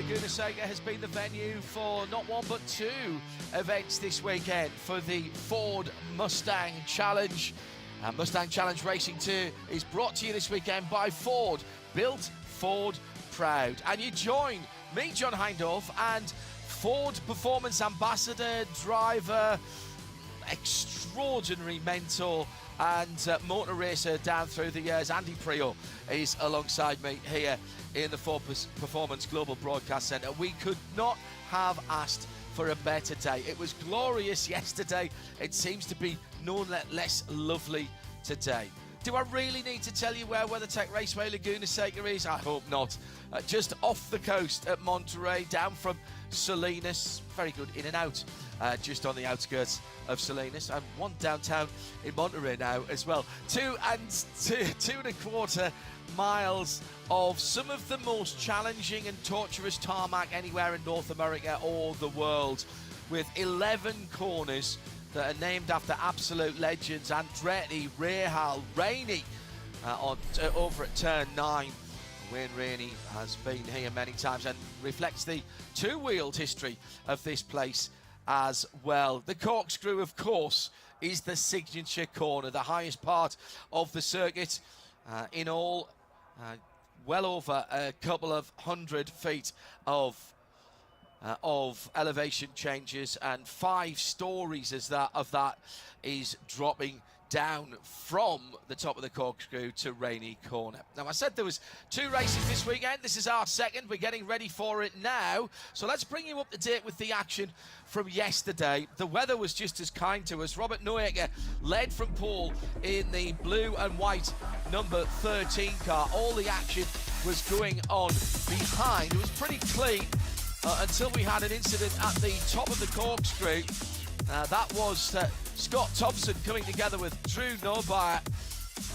Laguna Seca has been the venue for not one but two events this weekend for the Ford Mustang Challenge. Mustang Challenge Racing 2 is brought to you this weekend by Ford, built Ford proud. And you join me, John Hindorf, and Ford Performance Ambassador, driver, extraordinary mentor and motor racer down through the years. Andy Prio is alongside me here in the Ford Performance Global Broadcast Centre. We could not have asked for a better day. It was glorious yesterday. It seems to be no less lovely today. Do I really need to tell you where WeatherTech Raceway Laguna Seca is? I hope not. Just off the coast at Monterey, down from Salinas. Very good in and out, just on the outskirts of Salinas. And one downtown in Monterey now as well. 2.25 miles of some of the most challenging and torturous tarmac anywhere in North America or the world, with 11 corners that are named after absolute legends. Andretti, Rahal, Rainey over at turn 9. Wayne Rainey has been here many times and reflects the two-wheeled history of this place as well. The corkscrew, of course, is the signature corner, the highest part of the circuit. In all, well over a couple of 100 feet of elevation changes, and 5 stories of that is dropping down from the top of the corkscrew to Rainey Corner. Now, I said there was 2 races this weekend. This is our second. We're getting ready for it now. So let's bring you up to date with the action from yesterday. The weather was just as kind to us. Robert Noaker led from pole in the blue and white number 13 car. All the action was going on behind. It was pretty clean until we had an incident at the top of the corkscrew. That was Scott Thompson coming together with Drew Norbert,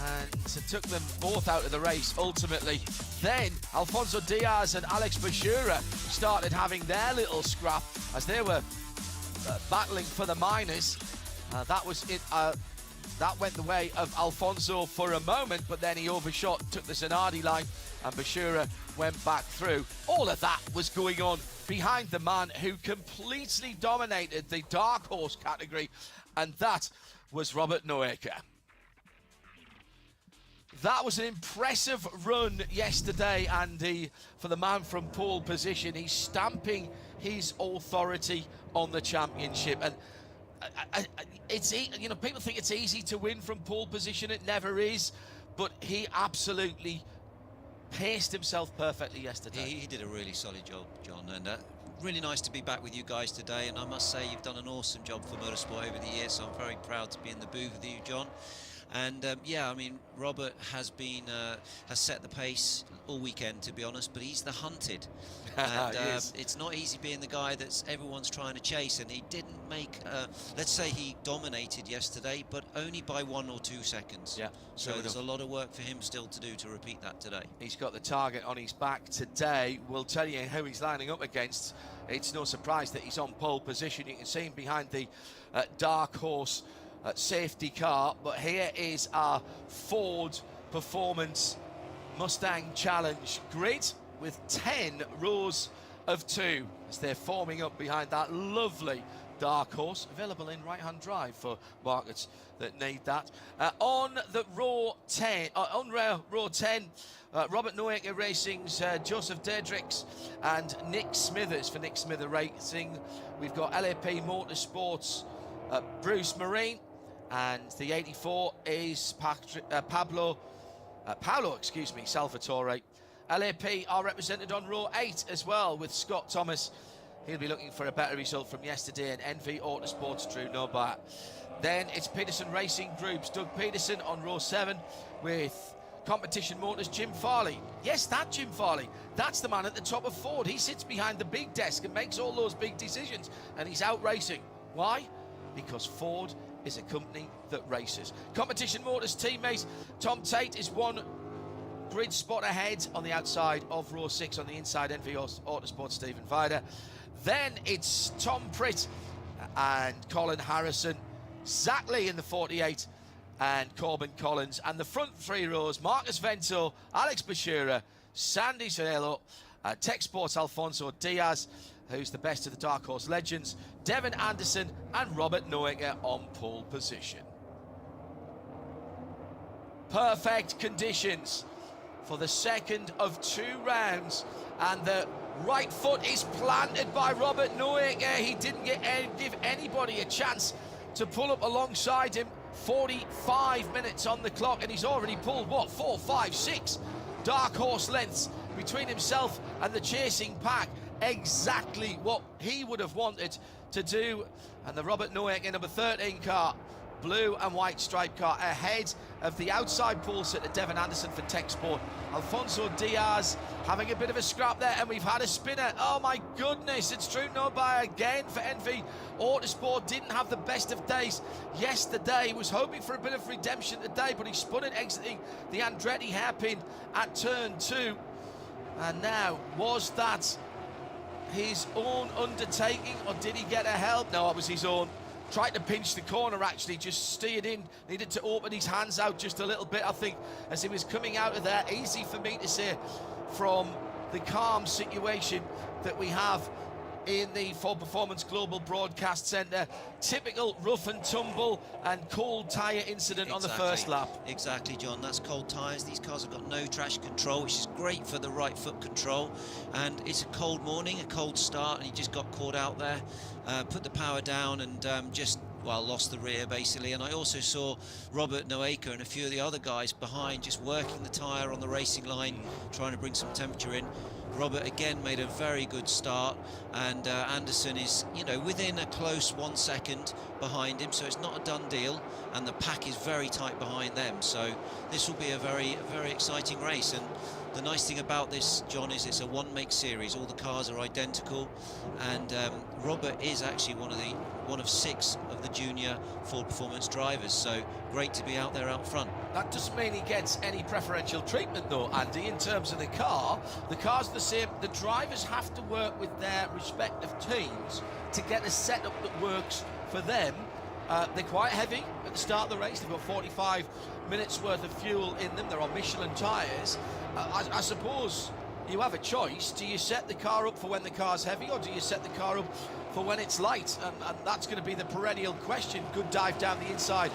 and took them both out of the race ultimately. Then Alfonso Diaz and Alex Buescher started having their little scrap as they were battling for the minors. That was it. That went the way of Alfonso for a moment, but then he overshot, took the Zanardi line, and Buescher went back through. All of that was going on behind the man who completely dominated the dark horse category, and that was Robert Noaker. That was an impressive run yesterday, Andy, for the man from pole position. He's stamping his authority on the championship, and it's, you know, people think it's easy to win from pole position. It never is, but he absolutely paced himself perfectly yesterday. He did a really solid job, John, and really nice to be back with you guys today. And I must say, you've done an awesome job for motorsport over the years, so I'm very proud to be in the booth with you, John. And yeah, I mean, Robert has set the pace all weekend, to be honest, but he's the hunted. And it's not easy being the guy that's everyone's trying to chase, and he didn't make, let's say he dominated yesterday, but only by 1 or 2 seconds. Yeah. So there's a lot of work for him still to do to repeat that today. He's got the target on his back today. We'll tell you who he's lining up against. It's no surprise that he's on pole position. You can see him behind the dark horse safety car, but here is our Ford Performance Mustang Challenge grid with 10 rows of 2 as they're forming up behind that lovely dark horse, available in right-hand drive for markets that need that. On row 10, Robert Noaker Racing's Joseph Dedricks and Nick Smithers for Nick Smither Racing. We've got LAP Motorsports, Bruce Marine, and the 84 is Paolo Salvatore. LAP are represented on row 8 as well with Scott Thomas. He'll be looking for a better result from yesterday, and NV Autosports Drew Norbert. Then it's Peterson Racing Group's Doug Peterson on row 7 with Competition Motors Jim Farley. Yes, that Jim Farley. That's the man at the top of Ford. He sits behind the big desk and makes all those big decisions, and he's out racing. Why? Because Ford is a company that races. Competition Motors teammate Tom Tate is 1 grid spot ahead on the outside of row 6. On the inside, NV Autosport Stephen Vida. Then it's Tom Pritt and Colin Harrison, Zach Lee in the 48 and Corbin Collins. And the front 3 rows, Marcus Vento, Alex Buescher, Sandy Cielo Tech Sports Alfonso Diaz, who's the best of the Dark Horse legends, Devin Anderson and Robert Noecker on pole position. Perfect conditions for the second of 2 rounds, and the right foot is planted by Robert Noecker. He didn't give anybody a chance to pull up alongside him. 45 minutes on the clock, and he's already pulled, what, 4, 5, 6 Dark Horse lengths between himself and the chasing pack. Exactly what he would have wanted to do. And the Robert Noecker number 13 car, blue and white striped car, ahead of the outside pole sitter Devin Anderson for Tech Sport. Alfonso Diaz having a bit of a scrap there, and we've had a spinner. Oh my goodness, it's true no by again for NV Autosport. Didn't have the best of days yesterday. He was hoping for a bit of redemption today, but he spun it exiting the Andretti hairpin at turn 2. And now, was that his own undertaking, or did he get a help? No, it was his own. Tried to pinch the corner, actually, just steered in, needed to open his hands out just a little bit, I think, as he was coming out of there. Easy for me to say from the calm situation that we have in the Full Performance Global Broadcast Centre. Typical rough and tumble and cold tyre incident on the first lap. Exactly, John. That's cold tyres. These cars have got no traction control, which is great for the right foot control. And it's a cold morning, a cold start, and he just got caught out there. Put the power down and lost the rear, basically. And I also saw Robert Noecker and a few of the other guys behind just working the tyre on the racing line, trying to bring some temperature in. Robert again made a very good start, and Anderson is, within a close 1 second behind him, so it's not a done deal, and the pack is very tight behind them. So this will be a very exciting race. And the nice thing about this, John, is it's a one-make series. All the cars are identical, and Robert is actually one of 6 of the junior Ford Performance drivers, so great to be out there out front. That doesn't mean he gets any preferential treatment, though, Andy, in terms of the car. The car's the same. The drivers have to work with their respective teams to get a setup that works for them. They're quite heavy at the start of the race. They've got 45 minutes worth of fuel in them. They're on Michelin tyres. I suppose you have a choice. Do you set the car up for when the car's heavy, or do you set the car up for when it's light? And that's going to be the perennial question. Good dive down the inside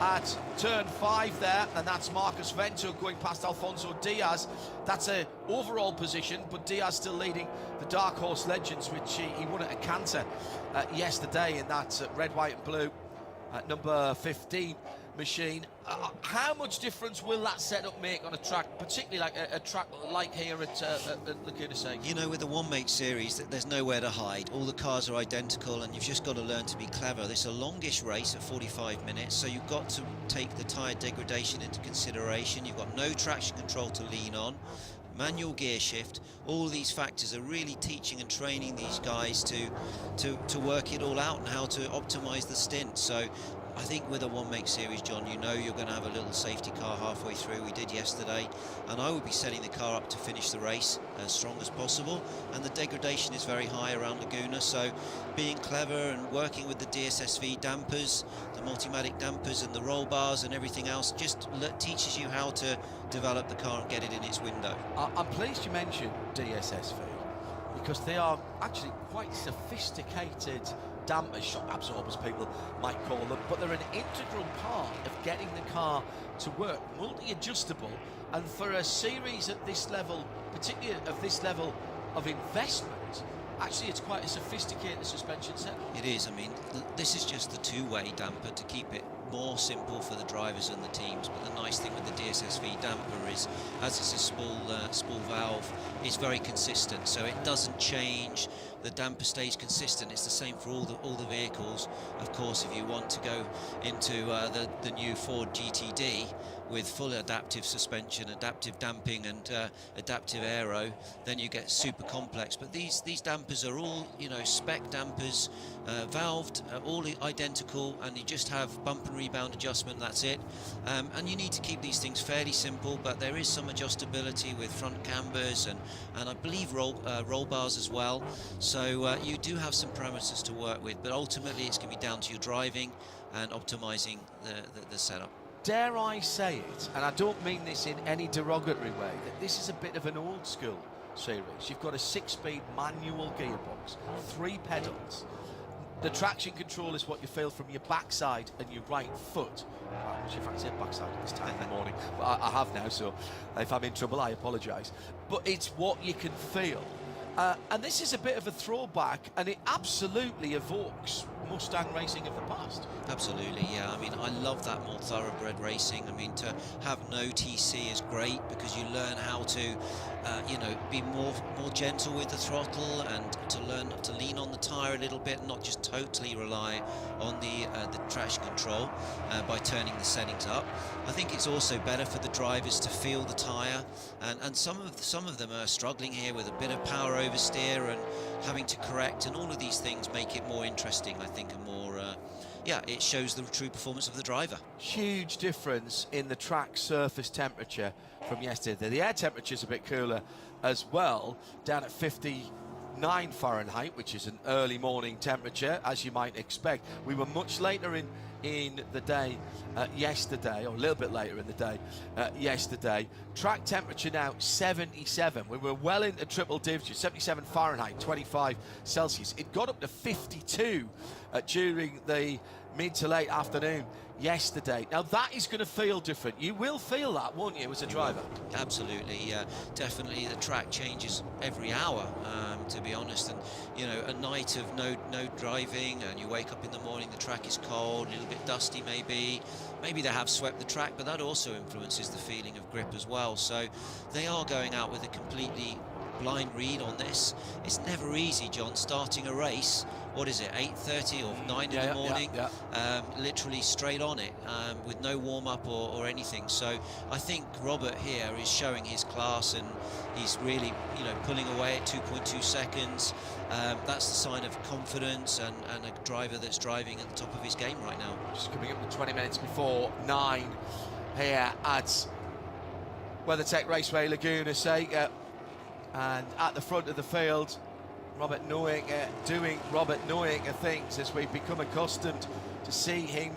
at turn 5 there, and that's Marcus Vento going past Alfonso Diaz. That's a overall position, but Diaz still leading the Dark Horse Legends, which he won at a canter yesterday in that red, white and blue number 15 machine. How much difference will that setup make on a track, particularly like a track like here at Laguna Seca? With the one-make series, there's nowhere to hide. All the cars are identical, and you've just got to learn to be clever. This is a longish race at 45 minutes, so you've got to take the tyre degradation into consideration. You've got no traction control to lean on, manual gear shift. All these factors are really teaching and training these guys to work it all out and how to optimize the stint. So I think with a one-make series, John, you're going to have a little safety car halfway through. We did yesterday, and I would be setting the car up to finish the race as strong as possible. And the degradation is very high around Laguna, so being clever and working with the DSSV dampers, the Multimatic dampers and the roll bars and everything else just teaches you how to develop the car and get it in its window. I'm pleased you mentioned DSSV, because they are actually quite sophisticated dampers, shock absorbers people might call them, but they're an integral part of getting the car to work, multi-adjustable, and for a series at this level, particularly of this level of investment, actually it's quite a sophisticated suspension set. It is. I mean, this is just the two-way damper to keep it more simple for the drivers and the teams. But the nice thing with the DSSV damper is, as it's a spool valve, it's very consistent, so it doesn't change. The damper stays consistent. It's the same for all the vehicles. Of course, if you want to go into the new Ford GTD with full adaptive suspension, adaptive damping and adaptive aero, then you get super complex. But these dampers are all, spec dampers, valved, all identical, and you just have bump and rebound adjustment, that's it. And you need to keep these things fairly simple, but there is some adjustability with front cambers and I believe roll bars as well. So you do have some parameters to work with, but ultimately it's going to be down to your driving and optimizing the setup. Dare I say it, and I don't mean this in any derogatory way, that this is a bit of an old school series. You've got a 6-speed manual gearbox, 3 pedals. The traction control is what you feel from your backside and your right foot. I'm not sure if I can say backside at this time in the morning, but I have now, so if I'm in trouble, I apologise. But it's what you can feel. And this is a bit of a throwback, and it absolutely evokes Mustang racing of the past. Absolutely, yeah. I mean, I love that more thoroughbred racing. I mean, to have no TC is great because you learn how to, you know, be more gentle with the throttle and to learn to lean on the tyre a little bit, not just totally rely on the traction control by turning the settings up. I think it's also better for the drivers to feel the tyre, and some of them are struggling here with a bit of power oversteer and having to correct, and all of these things make it more interesting, I think, and more yeah, it shows the true performance of the driver. Huge difference in the track surface temperature from yesterday. The air temperature is a bit cooler as well, down at 59 Fahrenheit, which is an early morning temperature, as you might expect. We were much later in the day yesterday, or a little bit later in the day yesterday. Track temperature now 77. We were well into triple digits, 77 Fahrenheit, 25 Celsius. It got up to 52 during the mid to late afternoon yesterday. Now that is going to feel different. You will feel that, won't you, as a driver? Absolutely, yeah, definitely. The track changes every hour, to be honest. And you know, a night of no driving, and you wake up in the morning, the track is cold, a little bit dusty, maybe they have swept the track, but that also influences the feeling of grip as well. So they are going out with a completely blind read on this. It's never easy, John, starting a race. What is it, 8:30 or 9 in the morning? Literally straight on it, with no warm-up or anything. So I think Robert here is showing his class, and he's really, you know, pulling away at 2.2 seconds. That's the sign of confidence and a driver that's driving at the top of his game right now. Just coming up to 20 minutes before 9 here at WeatherTech Raceway, Laguna Seca. And at the front of the field, Robert Noecker doing Robert Noecker things as we've become accustomed to see him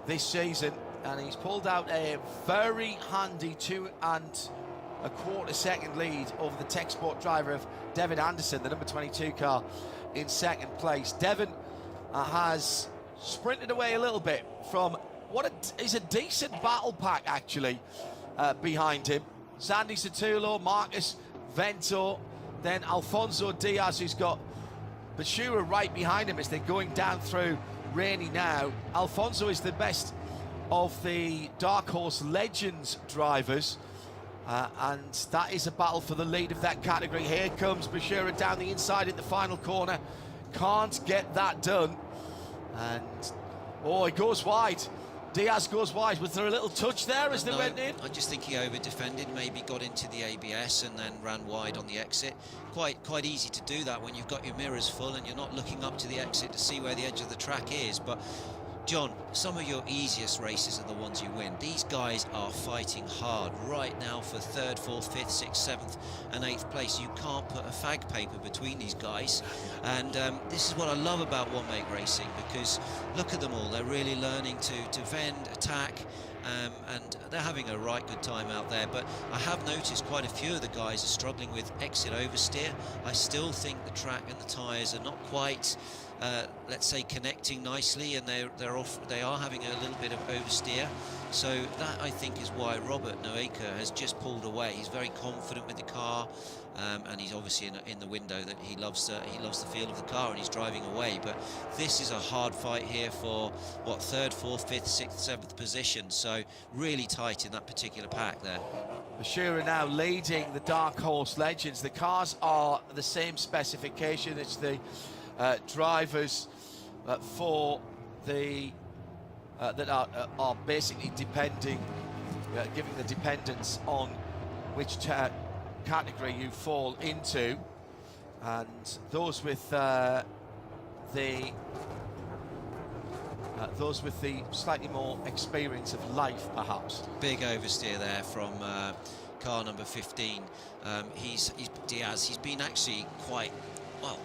this season. And he's pulled out a very handy 2 1/4 second lead over the Tech Sport driver of Devin Anderson, the number 22 car, in second place. Devin has sprinted away a little bit from what is a decent battle pack, actually, behind him. Sandy Sotelo, Marcus Vento, then Alfonso Diaz, who's got Buescher right behind him as they're going down through Rainey now. Alfonso is the best of the Dark Horse Legends drivers, and that is a battle for the lead of that category. Here comes Buescher down the inside in the final corner. Can't get that done, and oh, it goes wide. Diaz goes wide. Was there a little touch there as they went in? I just think he over-defended, maybe got into the ABS and then ran wide on the exit. Quite easy to do that when you've got your mirrors full and you're not looking up to the exit to see where the edge of the track is. But John, some of your easiest races are the ones you win. These guys are fighting hard right now for 3rd, 4th, 5th, 6th, 7th and 8th place. You can't put a fag paper between these guys. And this is what I love about one-make racing, because look at them all. They're really learning to fend, attack, and they're having a right good time out there. But I have noticed quite a few of the guys are struggling with exit oversteer. I still think the track and the tyres are not quite let's say connecting nicely, and they are having a little bit of oversteer. So that, I think, is why Robert Noecker has just pulled away. He's very confident with the car, and he's obviously in the window that he loves the feel of the car, and he's driving away. But this is a hard fight here for what, 3rd, 4th, 5th, 6th, 7th position. So really tight in that particular pack there. Buescher now leading the Dark Horse Legends. The cars are the same specification. It's the drivers for the that are basically depending, giving the dependence on which category you fall into, and those with the slightly more experience of life, perhaps. Big oversteer there from car number 15. He's Diaz. He's been actually quite well.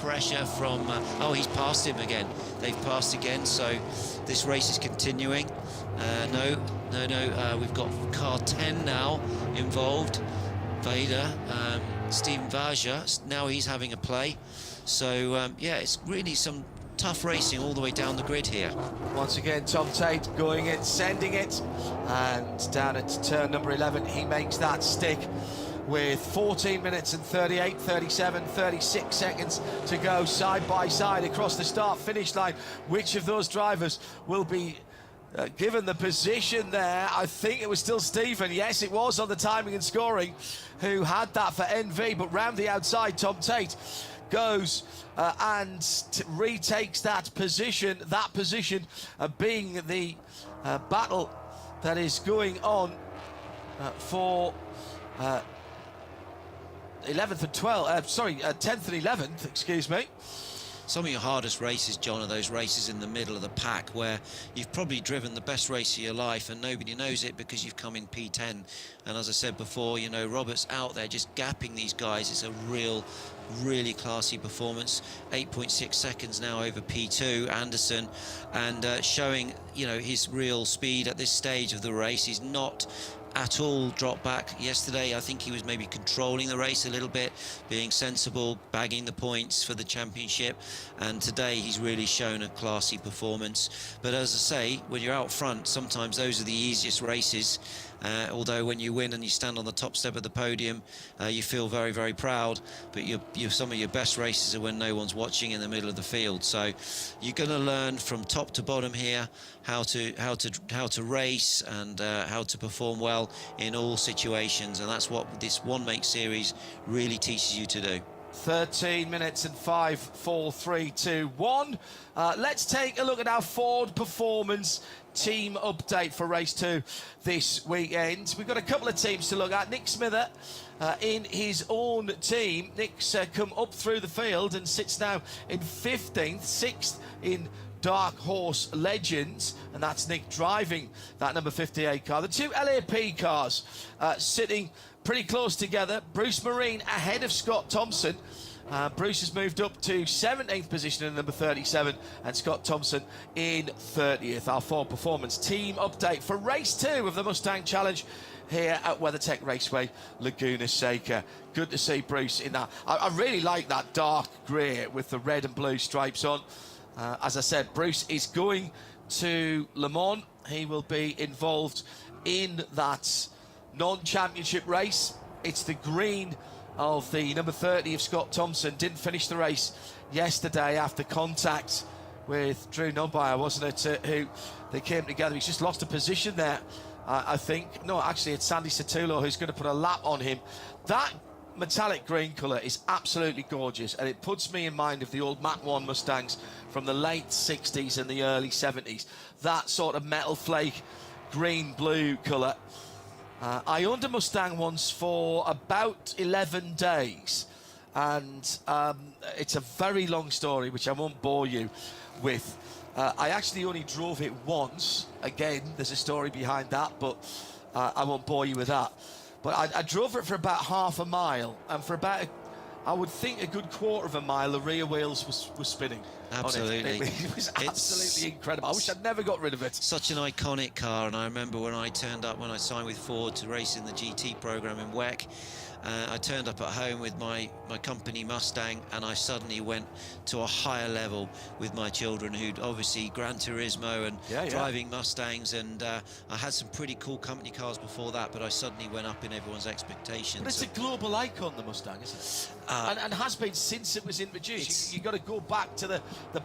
pressure from... oh, he's passed him again. They've passed again, so this race is continuing. No, we've got car 10 now involved. Vader, Steven Vaja, now he's having a play. So, yeah, it's really some tough racing all the way down the grid here. Once again, Tom Tate going in, sending it, and down at turn number 11, he makes that stick with 14 minutes and 38, 37, 36 seconds to go side by side across the start-finish line. Which of those drivers will be given the position there? I think it was still Stephen. Yes, it was on the timing and scoring who had that for NV, but round the outside, Tom Tate goes and retakes that position being the battle that is going on for 11th and 10th and 11th, excuse me. Some of your hardest races, John, are those races in the middle of the pack where you've probably driven the best race of your life and nobody knows it because you've come in P10. And as I said before, you know, Robert's out there just gapping these guys. It's a really classy performance. 8.6 seconds now over P2, Anderson, and showing, you know, his real speed at this stage of the race. He's not at all dropped back. Yesterday I think he was maybe controlling the race a little bit, being sensible, bagging the points for the championship, and today he's really shown a classy performance. But as I say, when you're out front, sometimes those are the easiest races, although when you win and you stand on the top step of the podium, you feel very proud, but some of your best races are when no one's watching in the middle of the field. So you're going to learn from top to bottom here how to race and how to perform well in all situations, and that's what this One Make series really teaches you to do. 13 minutes and 5, 4, 3, 2, 1. Let's take a look at our Ford Performance team update for race 2 this weekend. We've got a couple of teams to look at. Nick Smither in his own team. Nick's come up through the field and sits now in 15th, 6th in Dark Horse Legends, and that's Nick driving that number 58 car. The two LAP cars sitting pretty close together. Bruce Marine ahead of Scott Thompson. Bruce has moved up to 17th position in number 37, and Scott Thompson in 30th. Our Ford Performance team update for race 2 of the Mustang Challenge here at WeatherTech Raceway, Laguna Seca. Good to see Bruce in that. I really like that dark grey with the red and blue stripes on. As I said, Bruce is going to Le Mans. He will be involved in that non-championship race. It's the green of the number 30 of Scott Thompson. Didn't finish the race yesterday after contact with Drew Nobile, wasn't it? Who they came together. He's just lost a position there, I think. No, actually, it's Sandy Satulo who's going to put a lap on him. That metallic green colour is absolutely gorgeous, and it puts me in mind of the old Mach 1 Mustangs from the late 60s and the early 70s. That sort of metal flake green-blue colour. I owned a Mustang once for about 11 days, and it's a very long story, which I won't bore you with. I actually only drove it once. Again, there's a story behind that, but I won't bore you with that. But I drove it for about half a mile, and for about, I would think, a good quarter of a mile, the rear wheels was spinning. Absolutely. It was absolutely incredible. I wish I'd never got rid of it. Such an iconic car, and I remember when I turned up, when I signed with Ford to race in the GT program in WEC, I turned up at home with my company Mustang, and I suddenly went to a higher level with my children, who'd obviously Gran Turismo and driving Mustangs, and I had some pretty cool company cars before that, but I suddenly went up in everyone's expectations. But it's a global icon, the Mustang, isn't it? And has been since it was introduced. You've got to go back to the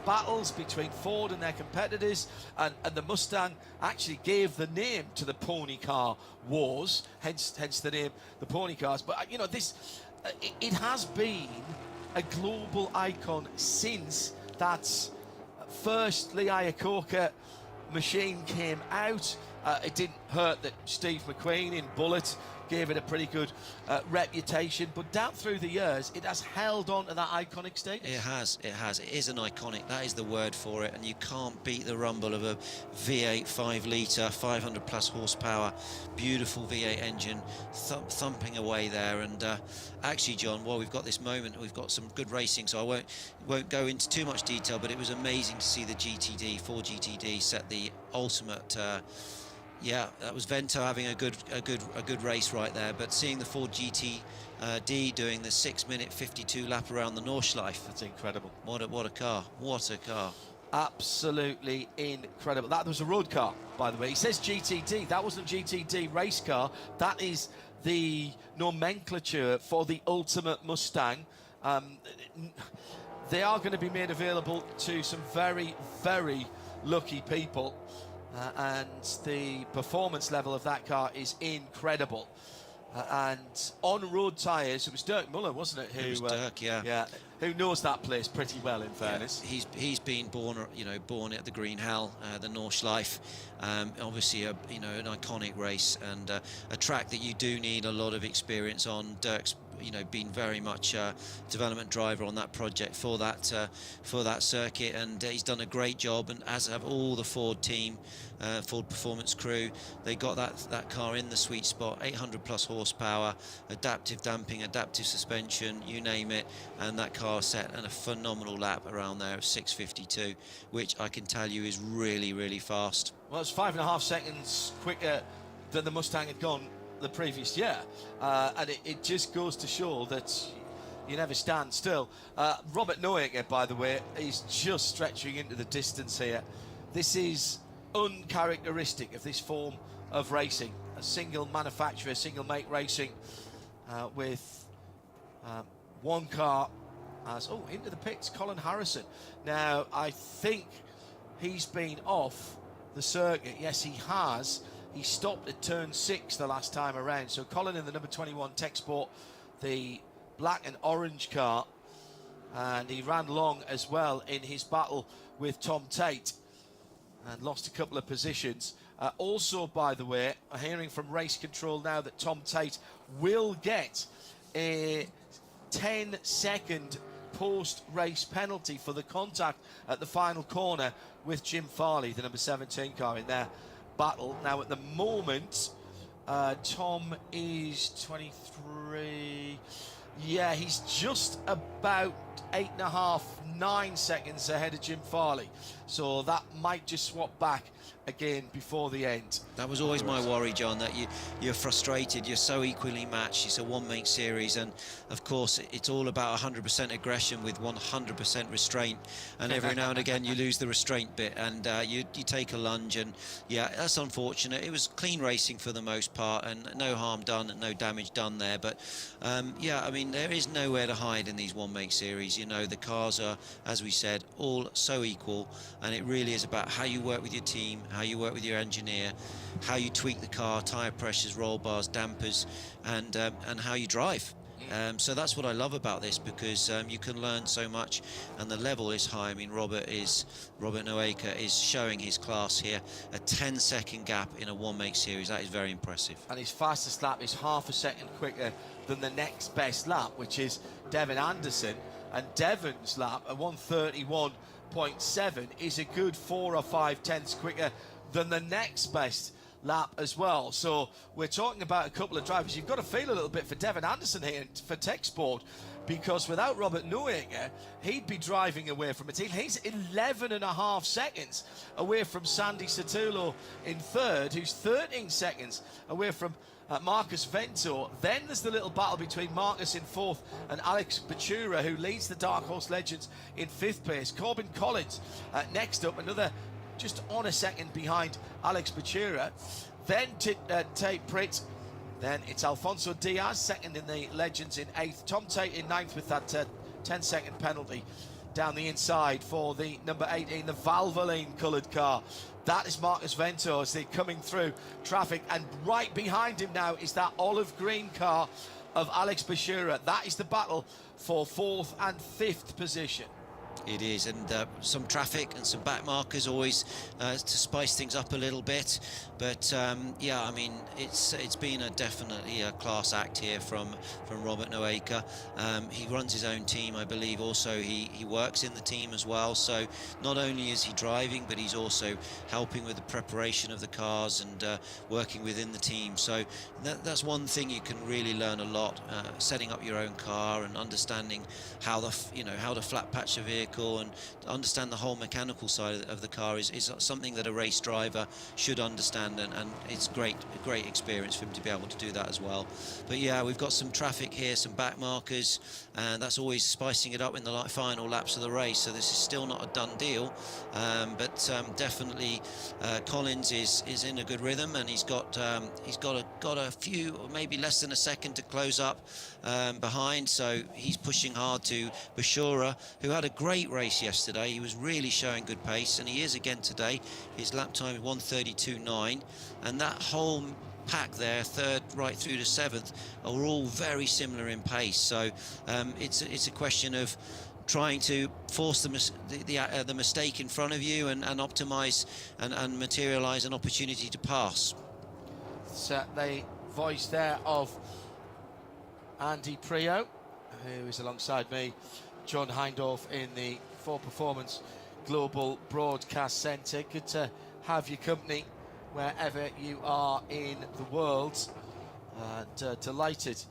battles between Ford and their competitors, and the Mustang actually gave the name to the pony car wars, hence the name, the pony cars. But you know, this it has been a global icon since that first Lee Iacocca machine came out. It didn't hurt that Steve McQueen in Bullitt gave it a pretty good reputation. But down through the years, it has held on to that iconic status. It has. It is an iconic, that is the word for it, and you can't beat the rumble of a V8 5-litre, 500 plus horsepower, beautiful V8 engine, thumping away there. And actually, John, while we've got this moment, we've got some good racing, so I won't go into too much detail, but it was amazing to see the GTD, Ford GTD, set the ultimate. Yeah, that was Vento having a good race right there. But seeing the Ford GTD doing the 6-minute 52 lap around the Nordschleife, that's incredible. What a car! What a car! Absolutely incredible. That was a road car, by the way. He says GTD. That wasn't GTD race car. That is the nomenclature for the ultimate Mustang. They are going to be made available to some very, very lucky people. And the performance level of that car is incredible. And on road tyres, it was Dirk Muller, wasn't it? It was Dirk, yeah. Yeah, who knows that place pretty well, in fairness. Yeah, he's been born at the Green Hell, the Nordschleife. Obviously, an iconic race and a track that you do need a lot of experience on. Dirk's been very much a development driver on that project for that circuit, and he's done a great job, and as have all the Ford team, Ford Performance crew. They got that car in the sweet spot, 800 plus horsepower, adaptive damping, adaptive suspension, you name it, and that car set a phenomenal lap around there of 6:52, which I can tell you is really, really fast. Well, it's 5.5 seconds quicker than the Mustang had gone the previous year, and it just goes to show that you never stand still. Robert Noaker, by the way, is just stretching into the distance here. This is uncharacteristic of this form of racing, a single manufacturer, single make racing, with one car as into the pits, Colin Harrison. Now I think he's been off the circuit. Yes, he has. He stopped at turn 6 the last time around. So Colin in the number 21 Tech Sport, the black and orange car, and he ran long as well in his battle with Tom Tate and lost a couple of positions. Also, by the way, I'm hearing from race control now that Tom Tate will get a 10-second post-race penalty for the contact at the final corner with Jim Farley, the number 17 car, in their battle. Now, at the moment, Tom is 23. Yeah, he's just about 8.5, 9 seconds ahead of Jim Farley. So that might just swap back again before the end. That was always my worry, John, that you're frustrated, you're so equally matched, it's a one-make series, and of course it's all about 100% aggression with 100% restraint, and every now and again you lose the restraint bit, and you take a lunge, and yeah, that's unfortunate. It was clean racing for the most part, and no harm done and no damage done there, but yeah, I mean, there is nowhere to hide in these one-make series. The cars are, as we said, all so equal, and it really is about how you work with your team, how you work with your engineer, how you tweak the car, tyre pressures, roll bars, dampers, and how you drive. So that's what I love about this, because you can learn so much, and the level is high. I mean, Robert Noaker is showing his class here. A 10-second gap in a one-make series, that is very impressive. And his fastest lap is half a second quicker than the next best lap, which is Devin Anderson, and Devon's lap at 1:31.7 is a good 4 or 5 tenths quicker than the next best lap as well. So we're talking about a couple of drivers. You've got to feel a little bit for Devin Anderson here for Tech Sport, because without Robert Noaker, he'd be driving away from a team. He's 11.5 seconds away from Sandy Sotolo in third, who's 13 seconds away from Marcus Vento. Then there's the little battle between Marcus in fourth and Alex Bachura, who leads the Dark Horse Legends in fifth place. Corbin Collins next up, another just on a second behind Alex Bachura. Then Tate Pritt. Then it's Alfonso Diaz, second in the Legends in eighth. Tom Tate in ninth with that 10-second penalty down the inside for the number 18, the Valvoline coloured car. That is Marcus Vento as they're coming through traffic, and right behind him now is that olive green car of Alex Bachura. That is the battle for fourth and fifth position. It is, and some traffic and some back markers always to spice things up a little bit. But yeah, I mean, it's been definitely a class act here from Robert Noaker. He runs his own team, I believe. Also, he works in the team as well. So not only is he driving, but he's also helping with the preparation of the cars and working within the team. So that's one thing you can really learn a lot, setting up your own car and understanding how to flat patch a vehicle and understand the whole mechanical side of the car is something that a race driver should understand, and it's a great experience for him to be able to do that as well. But yeah, we've got some traffic here, some back markers, and that's always spicing it up in the final laps of the race. So this is still not a done deal, but definitely Collins is in a good rhythm, and he's got a few, or maybe less than a second to close up behind. So he's pushing hard to Buescher, who had a great race yesterday. He was really showing good pace, and he is again today. His lap time is 1:32.9, and that whole pack there, third right through to seventh, are all very similar in pace. So it's a question of trying to force the mistake in front of you and optimise and materialise an opportunity to pass. So the voice there of Andy Prio, who is alongside me, John Hindorf, in the For Performance Global Broadcast Centre. Good to have your company wherever you are in the world, and delighted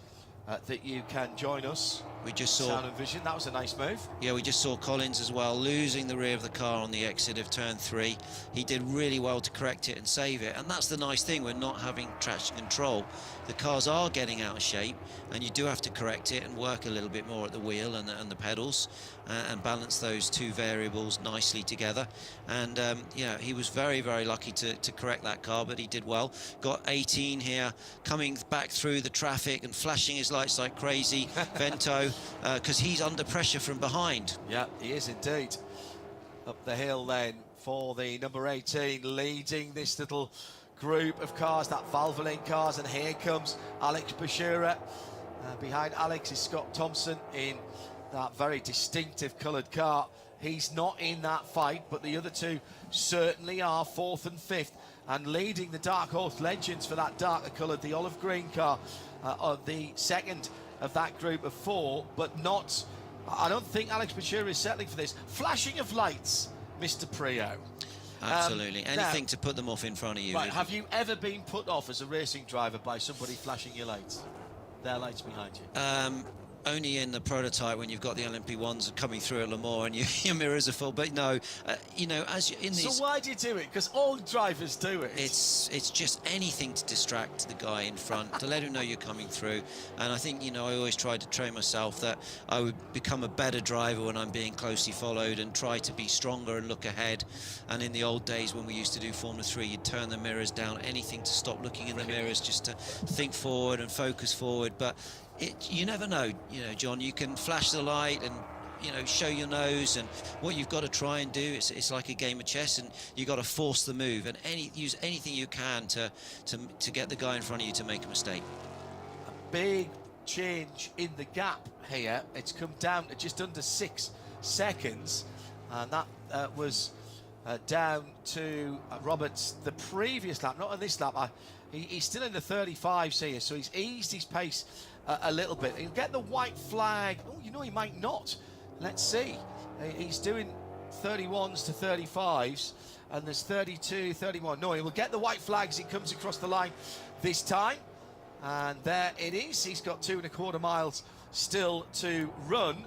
that you can join us. We just saw Sound and Vision. That was a nice move. Yeah, we just saw Collins as well losing the rear of the car on the exit of turn 3. He did really well to correct it and save it, and that's the nice thing. We're not having traction control. The cars are getting out of shape, and you do have to correct it and work a little bit more at the wheel and the pedals, and balance those two variables nicely together. And yeah, he was very lucky to correct that car, but he did well. Got 18 here, coming back through the traffic and flashing his lights like crazy. Vento, because he's under pressure from behind. Yeah, he is indeed. Up the hill then for the number 18, leading this little group of cars, that Valvoline cars, and here comes Alex Buescher. Behind Alex is Scott Thompson in that very distinctive coloured car. He's not in that fight, but the other two certainly are, 4th and 5th, and leading the Dark Horse Legends for that darker coloured, the olive green car, on the second of that group of 4, but not, I don't think Alex Buescher is settling for this. Flashing of lights, Mr. Prio. Absolutely, anything to put them off in front of you. Right, have you ever been put off as a racing driver by somebody flashing your lights? Their lights behind you? Only in the prototype when you've got the LMP1s coming through at Le Mans and your mirrors are full. But no, you know, as you, in these. So why do you do it? Because all drivers do it. It's just anything to distract the guy in front, to let him know you're coming through. And I think, you know, I always try to train myself that I would become a better driver when I'm being closely followed, and try to be stronger and look ahead. And in the old days when we used to do Formula 3, you'd turn the mirrors down, anything to stop looking in the mirrors, just to think forward and focus forward. But you never know, you know, John. You can flash the light and, you know, show your nose, and what you've got to try and do, it's like a game of chess, and you've got to force the move and use anything you can to get the guy in front of you to make a mistake. A big change in the gap here. It's come down to just under 6 seconds, and that was down to Roberts the previous lap, not on this lap. He's still in the 35s here, so he's eased his pace a little bit. He'll get the white flag. Oh, you know, he might not. Let's see. He's doing 31s to 35s, and there's 32, 31. No, he will get the white flag as he comes across the line this time. And there it is. He's got 2.25 miles still to run.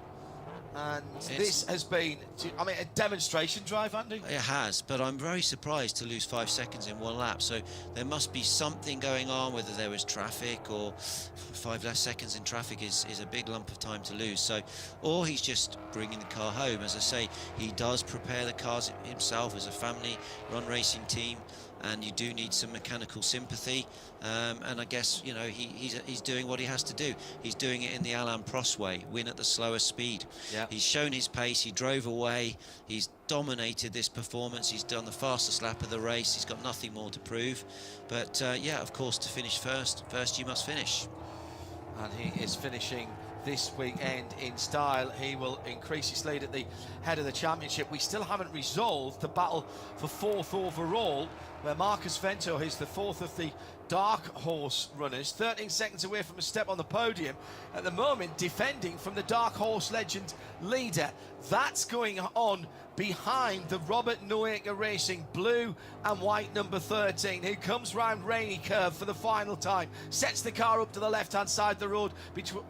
And this has been, I mean, a demonstration drive, Andy. It has, but I'm very surprised to lose 5 seconds in one lap. So there must be something going on, whether there was traffic, or 5 less seconds in traffic is a big lump of time to lose. So, or he's just bringing the car home. As I say, he does prepare the cars himself as a family-run racing team, and you do need some mechanical sympathy. And I guess, you know, he's doing what he has to do. He's doing it in the Alain Prost way, win at the slower speed. Yeah. He's shown his pace, he drove away, he's dominated this performance, he's done the fastest lap of the race, he's got nothing more to prove. But yeah, of course, to finish first you must finish. And he is finishing this weekend in style. He will increase his lead at the head of the championship. We still haven't resolved the battle for 4th overall, where Marcus Vento is the 4th of the dark horse runners, 13 seconds away from a step on the podium at the moment, defending from the dark horse legend leader. That's going on behind the Robert Noaker Racing blue and white number 13, who comes round Rainy Curve for the final time, sets the car up to the left hand side of the road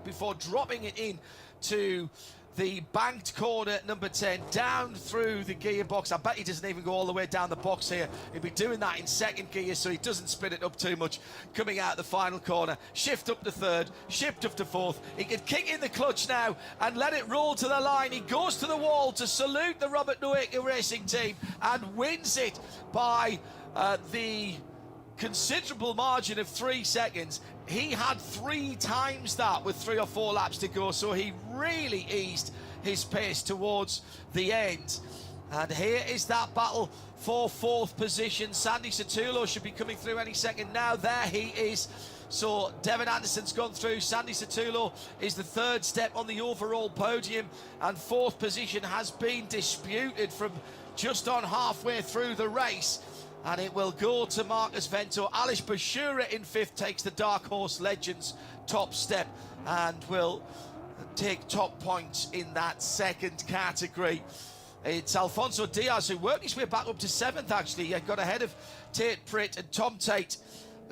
before dropping it in to the banked corner number 10, down through the gearbox. I bet he doesn't even go all the way down the box here. He'll be doing that in second gear so he doesn't spin it up too much coming out the final corner. Shift up to third, shift up to fourth. He can kick in the clutch now and let it roll to the line. He goes to the wall to salute the Robert Noaker Racing team and wins it by the considerable margin of 3 seconds. He had 3 times that with 3 or 4 laps to go, so he really eased his pace towards the end. And here is that battle for 4th position. Sandy Satulo should be coming through any second now. There he is. So Devin Anderson's gone through. Sandy Satulo is the 3rd step on the overall podium, and 4th position has been disputed from just on halfway through the race. And it will go to Marcus Vento. Alex Buescher in 5th takes the Dark Horse Legends top step and will take top points in that second category. It's Alfonso Diaz who worked his way back up to 7th actually. He got ahead of Tate Pritt, and Tom Tate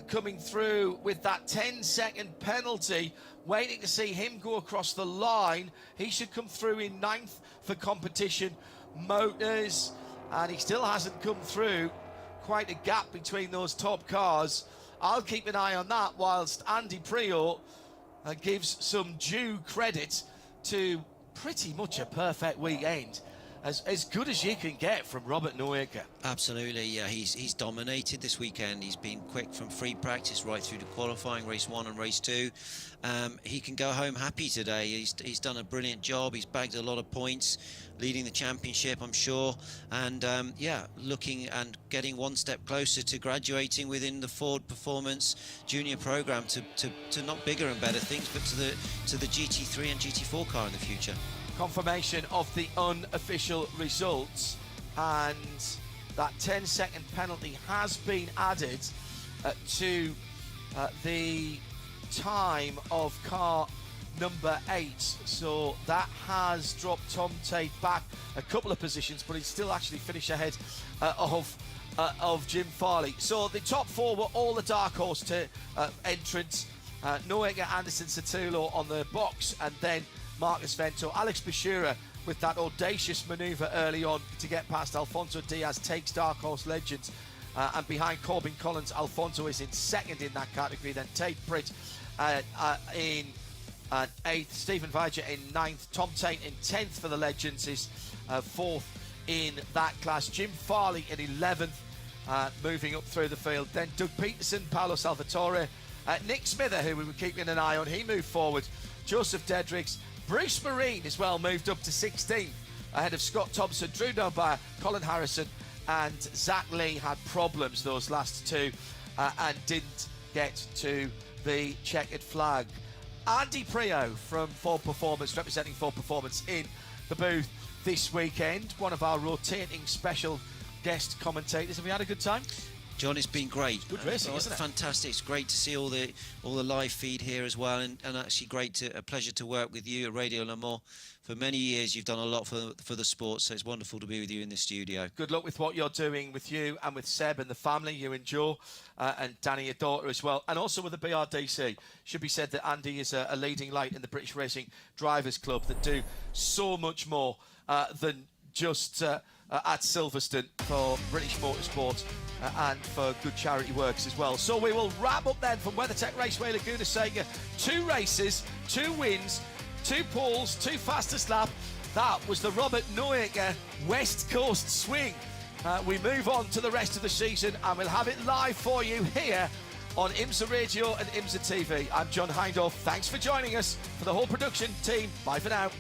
coming through with that 10-second penalty, waiting to see him go across the line. He should come through in 9th for Competition Motors, and he still hasn't come through. Quite a gap between those top cars. I'll keep an eye on that, whilst Andy Prio gives some due credit to pretty much a perfect weekend. As good as you can get from Robert Noaker. Absolutely, yeah, he's dominated this weekend. He's been quick from free practice right through to qualifying, race 1 and race 2. He can go home happy today. He's done a brilliant job. He's bagged a lot of points, leading the championship, I'm sure, and yeah, looking and getting one step closer to graduating within the Ford Performance Junior program to not bigger and better things, but to the GT3 and GT4 car in the future. Confirmation of the unofficial results, and that 10-second penalty has been added to the time of car number 8, so that has dropped Tom Tate back a couple of positions, but he's still actually finished ahead of Jim Farley. So the top 4 were all the dark horse entrants. Noaker, Anderson, Satulo on the box, and then Marcus Vento. Alex Buescher with that audacious manoeuvre early on to get past Alfonso Diaz takes Dark Horse Legends, and behind Corbin Collins, Alfonso is in 2nd in that category. Then Tate Pritt in 8th, Stephen Viger in 9th, Tom Tate in 10th for the Legends is 4th in that class. Jim Farley in 11th, moving up through the field. Then Doug Peterson, Paolo Salvatore, Nick Smither, who we were keeping an eye on, he moved forward. Joseph Dedricks, Bruce Marine as well moved up to 16th ahead of Scott Thompson, Drew Dunbar, Colin Harrison and Zach Lee had problems those last 2 and didn't get to the checkered flag. Andy Prio from Ford Performance, representing Ford Performance in the booth this weekend, one of our rotating special guest commentators. Have you had a good time? John, it's been great. Good racing, isn't it? Fantastic. It's great to see all the live feed here as well, and actually a pleasure to work with you at Radio Le Mans. For many years, you've done a lot for the sport, so it's wonderful to be with you in the studio. Good luck with what you're doing with you and with Seb and the family, you and Joe, and Danny, your daughter as well, and also with the BRDC. Should be said that Andy is a leading light in the British Racing Drivers Club that do so much more than just at Silverstone for British Motorsport and for good charity works as well. So we will wrap up then from WeatherTech Raceway Laguna Seca. 2 races, 2 wins, 2 poles, 2 fastest lap. That was the Robert Noaker West Coast Swing. We move on to the rest of the season, and we'll have it live for you here on IMSA Radio and IMSA TV. I'm John Hindhaugh. Thanks for joining us. For the whole production team, bye for now.